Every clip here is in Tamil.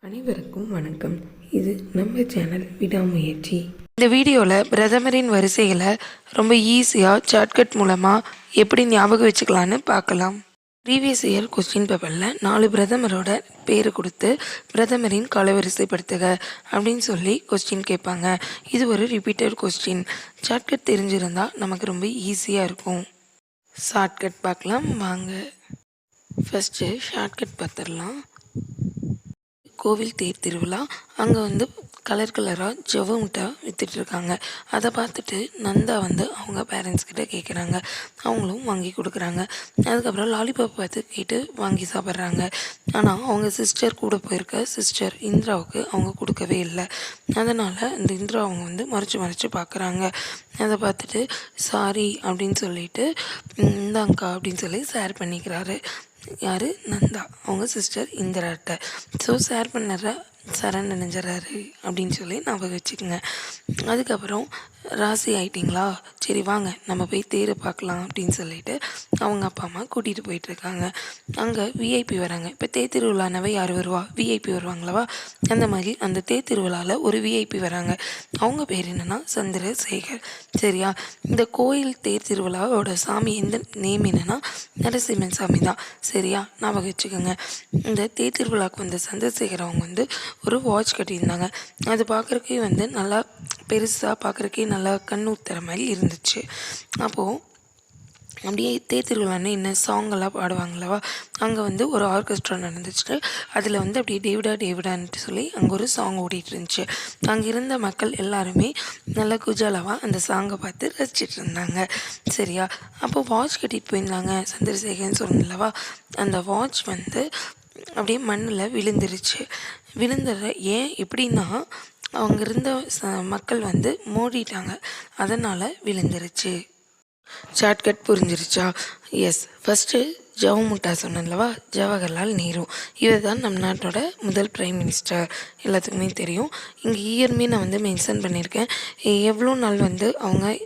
அனைவருக்கும் வணக்கம். இது நம்ம சேனல் விடாமுயற்சி. இந்த வீடியோவில் பிரதமரின் வரிசைகளை ரொம்ப ஈஸியாக ஷார்ட்கட் மூலமாக எப்படி ஞாபகம் வச்சுக்கலான்னு பார்க்கலாம். ப்ரீவியஸ் இயர் கொஸ்டின் பேப்பரில் 4 பிரதமரோட பேர் கொடுத்து பிரதமரின் காலவரிசைப்படுத்துக அப்படின்னு சொல்லி கொஸ்டின் கேட்பாங்க. இது ஒரு ரிப்பீட்டட் கொஸ்டின். ஷார்ட்கட் தெரிஞ்சிருந்தால் நமக்கு ரொம்ப ஈஸியாக இருக்கும். ஷார்ட்கட் பார்க்கலாம் வாங்க. ஃபஸ்ட்டு ஷார்ட்கட் பார்த்துடலாம். கோவில் தேர் திருவிழா. அங்கே கலர் கலராக ஜவ்வு முட்டை விற்றுட்ருக்காங்க. அதை பார்த்துட்டு நந்தா அவங்க பேரண்ட்ஸ் கிட்ட கேட்குறாங்க. அவங்களும் வாங்கி கொடுக்குறாங்க. அதுக்கப்புறம் லாலிபாப் பார்த்து கேட்டு வாங்கி சாப்பிட்றாங்க. ஆனால் அவங்க சிஸ்டர் கூட போயிருக்க சிஸ்டர் இந்திராவுக்கு அவங்க கொடுக்கவே இல்லை. அதனால் இந்த இந்திரா அவங்க மறைச்சு பார்க்குறாங்க. அதை பார்த்துட்டு சாரி அப்படின்னு சொல்லிட்டு இந்தாங்கக்கா அப்படின்னு சொல்லி ஷேர் பண்ணிக்கிறாரு. யார்? நந்தா அவங்க சிஸ்டர் இந்திராட்ட. ஸோ ஷேர் பண்ணுற சரண் நினைஞ்சிடறாரு அப்படின்னு சொல்லி ஞாபகம் வச்சுக்கோங்க. அதுக்கப்புறம் ராசி ஆயிட்டிங்களா, சரி வாங்க நம்ம போய் தேரை பார்க்கலாம் அப்படின்னு சொல்லிட்டு அவங்க அப்பா அம்மா கூட்டிகிட்டு போயிட்டுருக்காங்க. அங்கே விஐபி வராங்க. இப்போ தேர் திருவிழானவே யார் வருவா? விஐபி வருவாங்களவா? அந்த மாதிரி அந்த தேர் திருவிழாவில் ஒரு விஐபி வராங்க. அவங்க பேர் என்னென்னா சந்திரசேகர். சரியா? இந்த கோயில் தேர் திருவிழாவோட சாமி எந்த நேம் என்னென்னா நரசிம்மன் சாமி தான். சரியா? ஞாபகம் வச்சுக்கோங்க. இந்த தேர் திருவிழாவுக்கு வந்த சந்திரசேகர் அவங்க ஒரு வாட்ச் கட்டியிருந்தாங்க. அது பார்க்குறக்கே நல்லா பெருசாக பார்க்குறக்கே நல்லா கண்ணூத்துற மாதிரி இருந்துச்சு. அப்போது அப்படியே தேர் திருவிழான்னு என்ன சாங்கெல்லாம் பாடுவாங்களவா, அங்கே ஒரு ஆர்கெஸ்ட்ரா நடந்துச்சு. அதில் அப்படியே டேவிடான்ட்டு சொல்லி அங்கே ஒரு சாங் ஓடிட்டு இருந்துச்சு. அங்கே இருந்த மக்கள் எல்லாருமே நல்லா குஜாலாவாக அந்த சாங்கை பார்த்து ரசிச்சிட்டு இருந்தாங்க. சரியா? அப்போ வாட்ச் கட்டிட்டு போயிருந்தாங்க சந்திரசேகர்னு சொன்னல்லவா, அந்த வாட்ச் அப்படியே மண்ணில் விழுந்துருச்சு. ஏன் எப்படின்னா அவங்க இருந்த மக்கள் மோடிட்டாங்க, அதனால் விழுந்துருச்சு. ஷார்ட்கட் புரிஞ்சிருச்சா? எஸ். ஃபஸ்ட்டு ஜவு முட்டா சொன்னல்லவா, ஜவஹர்லால் நேரு. இவர் தான் நம் நாட்டோட முதல் பிரைம் மினிஸ்டர். எல்லாத்துக்குமே தெரியும். இங்கே இயர்மே நான் மென்ஷன் பண்ணியிருக்கேன். எவ்வளோ நாள் அவங்க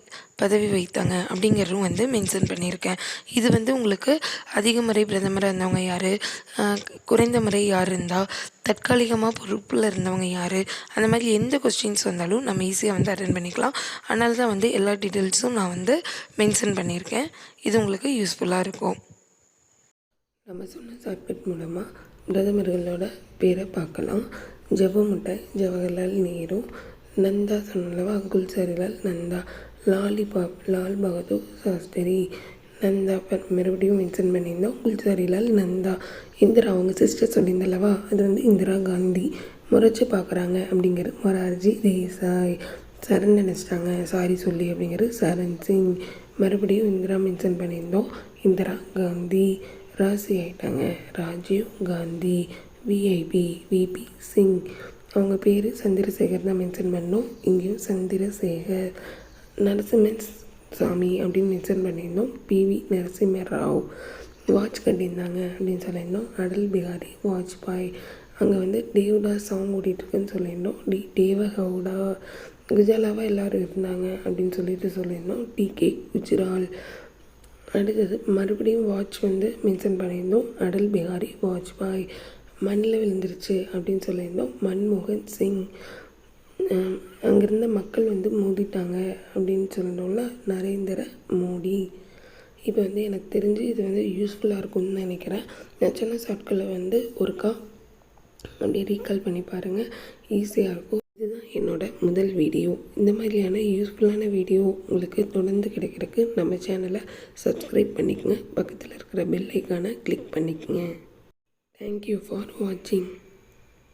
பதவி வைத்தாங்க அப்படிங்கிறதும் மென்ஷன் பண்ணியிருக்கேன். இது உங்களுக்கு அதிக முறை பிரதமராக இருந்தவங்க யார், குறைந்த முறை யார் இருந்தால், தற்காலிகமாக பொறுப்பில் இருந்தவங்க யார், அந்த மாதிரி எந்த கொஸ்டின்ஸ் வந்தாலும் நம்ம ஈஸியாக அட்டென்ட் பண்ணிக்கலாம். அதனால தான் எல்லா டீட்டெயில்ஸும் நான் மென்ஷன் பண்ணியிருக்கேன். இது உங்களுக்கு யூஸ்ஃபுல்லாக இருக்கும். நம்ம சொன்ன ஷார்ட்கட் மூலமாக பிரதமர்களோட பேரை பார்க்கலாம். ஜவ்வு முட்டை ஜவஹர்லால் நேரு. நந்தா சொன்னலவா, குல்சரிலால் நந்தா. லாலிபாப் லால் பகதூர் சாஸ்திரி. நந்தா மறுபடியும் மென்ஷன் பண்ணியிருந்தோம், குல்சரிலால் நந்தா. இந்திரா அவங்க சிஸ்டர் சொல்லியிருந்தல்லவா, அது இந்திரா காந்தி. முறைச்சி பார்க்குறாங்க அப்படிங்கிறது மொரார்ஜி தேசாய். சரண் நினச்சிட்டாங்க சாரி சொல்லி அப்படிங்கிறது சரண் சிங். மறுபடியும் இந்திரா மென்ஷன் பண்ணியிருந்தோம், இந்திரா காந்தி. ராசி ஆகிட்டாங்க ராஜீவ் காந்தி. VIP VP Singh. அவங்க பேர் சந்திரசேகர் தான் மென்ஷன் பண்ணோம், இங்கேயும் சந்திரசேகர். நரசிம்மன் சாமி அப்படின்னு மென்ஷன் பண்ணியிருந்தோம், பிவி நரசிம்ம ராவ். வாட்ச் கட்டியிருந்தாங்க அப்படின்னு சொல்லியிருந்தோம், அடல் பிகாரி வாஜ்பாய். அங்கே தேவடா சாங் ஓடிட்டுருக்குன்னு சொல்லியிருந்தோம், தேவகவுடா. குஜாலாவாக எல்லோரும் இருந்தாங்க அப்படின்னு சொல்லியிருந்தோம், டிகே குஜ்ரால். அடுத்தது மறுபடியும் வாட்ச் மென்ஷன் பண்ணியிருந்தோம், அடல் பிகாரி வாஜ்பாய். மண்ணில் விழுந்துருச்சு அப்படின்னு சொல்லியிருந்தோம், மன்மோகன் சிங். அங்கேருந்த மக்கள் மோதிட்டாங்க அப்படின்னு சொல்லணும்ல, நரேந்திர மோடி. இப்போ எனக்கு தெரிஞ்சு இது யூஸ்ஃபுல்லாக இருக்கும்னு நினைக்கிறேன். நான் சொன்ன ஷார்ட்கட்டில் ஒருக்கா அப்படியே ரீகால் பண்ணி பாருங்கள், ஈஸியாக இருக்கும். இதுதான் என்னோட முதல் வீடியோ. இந்த மாதிரியான யூஸ்ஃபுல்லான வீடியோ உங்களுக்கு தொடர்ந்து கிடைக்கிறதுக்கு நம்ம சேனலை சப்ஸ்கிரைப் பண்ணிக்கோங்க. பக்கத்தில் இருக்கிற பெல் ஐக்கானை கிளிக் பண்ணிக்கோங்க. தேங்க்யூ ஃபார் வாட்சிங்.